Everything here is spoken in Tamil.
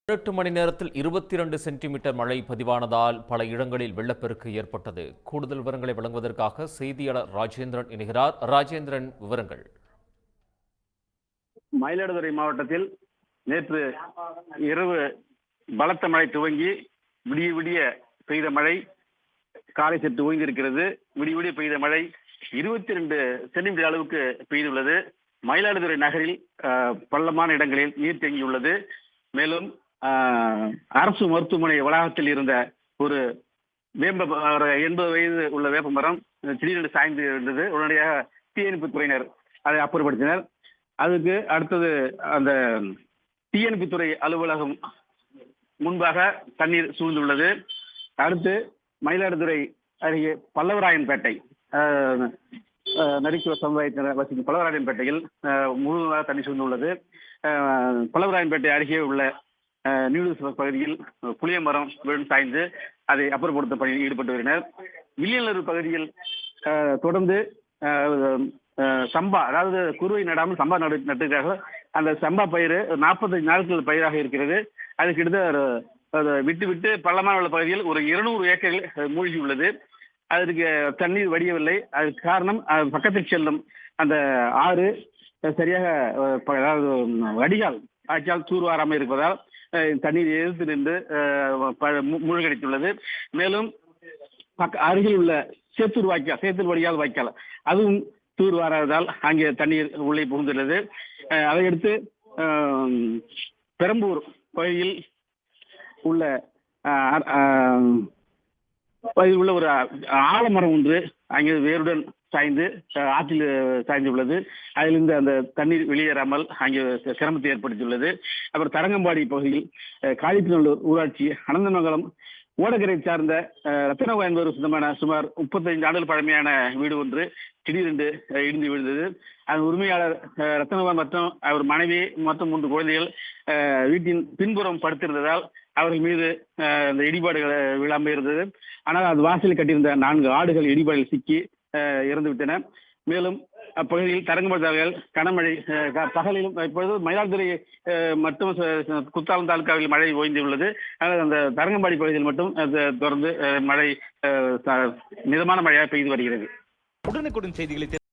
8 மணி நேரத்தில் 22 சென்டிமீட்டர் மழை பதிவானதால் பல இடங்களில் வெள்ளப்பெருக்கு ஏற்பட்டது. கூடுதல் விவரங்களை வழங்குவதற்காக செய்தியாளர் ராஜேந்திரன் இணைகிறார். ராஜேந்திரன், விவரங்கள். மயிலாடுதுறை மாவட்டத்தில் நேற்று இரவு பலத்த மழை துவங்கி விடிய விடிய பெய்த மழை காலை சற்று ஓய்ந்திருக்கிறது. விடிய விடிய பெய்த மழை 22 சென்டிமீட்டர் அளவுக்கு பெய்துள்ளது. மயிலாடுதுறை நகரில் பள்ளமான இடங்களில் நீர் தேங்கியுள்ளது. மேலும் அரசு மருத்துவமனை வளாகத்தில் இருந்த ஒரு 80 வயது உள்ள வேப்ப மரம் திடீரென்று சாய்ந்து இருந்தது. உடனடியாக தீயணைப்பு துறையினர் அதை அப்புறப்படுத்தினர். அதுக்கு அடுத்தது அந்த தீயணைப்பு துறை அலுவலகம் முன்பாக தண்ணீர் சூழ்ந்துள்ளது. அடுத்து மயிலாடுதுறை அருகே பல்லவராயன்பேட்டை நரிக்குவ சமுதாயத்தினர் வசிக்கும் பல்லவராயன்பேட்டையில் முழுவதாக தண்ணீர் சூழ்ந்துள்ளது. பல்லவராயன்பேட்டை அருகே உள்ள நியூஸ் பகுதியில் புளிய மரம் விழுந்து சாய்ந்து அதை அப்புறப்படுத்தும் பணியில் ஈடுபட்டு வருகின்றனர். வில்லியனூர் பகுதியில் தொடர்ந்து சம்பா, அதாவது குருவை நடாமல் சம்பா நட்டுக்காக அந்த சம்பா பயிர் 45 நாட்கள் பயிராக இருக்கிறது. அது கிட்டத்தட்ட விட்டு விட்டு பள்ளமான உள்ள பகுதியில் ஒரு 200 ஏக்கரில் மூழ்கி உள்ளது. அதற்கு தண்ணீர் வடியவில்லை. அதுக்கு காரணம் பக்கத்தில் செல்லும் அந்த ஆறு சரியாக, அதாவது வடிகால் ஆட்சியால் தூர்வாராமல் இருப்பதால் தண்ணீர் எதிர்த்து நின்று மூழ்கடித்துள்ளது. மேலும் அருகில் உள்ள சேத்தூர் வடிகால் வாய்க்கால் அதுவும் தூர்வாராததால் அங்கே தண்ணீர் உள்ளே புகுந்துள்ளது. அதையடுத்து பெரம்பூர் பகுதியில் உள்ள ஒரு ஆலமரம் ஒன்று அங்கே வேருடன் சாய்ந்து ஆற்றில் சாய்ந்துள்ளது. அதிலிருந்து அந்த தண்ணீர் வெளியேறாமல் அங்கே சிரமத்தை ஏற்படுத்தியுள்ளது. அப்புறம் தரங்கம்பாடி பகுதியில் காளிப்பநல்லூர் ஊராட்சி அனந்தமங்கலம் ஓடகரை சார்ந்த ரத்தனவா என்பவர் சொந்தமான சுமார் 35 ஆண்டுகள் பழமையான வீடு ஒன்று திடீரென்று இடிந்து விழுந்தது. அதன் உரிமையாளர் ரத்தனவா மற்றும் அவர் மனைவி மற்றும் 3 குழந்தைகள் வீட்டின் பின்புறம் படுத்திருந்ததால் அவர்கள் மீது இந்த இடிபாடுகள் விழாமல் இருந்தது. ஆனால் அது வாசலில் கட்டியிருந்த 4 ஆடுகள் இடிபாடில் சிக்கி இறந்து விட்டன. மேலும் அப்பகுதியில் தரங்கம்பாடி கனமழை பகலிலும், இப்பொழுது மயிலாடுதுறை மட்டும் குத்தாலம் தாலுக்காவில் மழை ஓய்ந்துள்ளது. ஆனால் அந்த தரங்கம்பாடி பகுதியில் மட்டும் தொடர்ந்து மழை மிதமான மழையாக பெய்து வருகிறது. உடனுக்குடன் செய்திகளை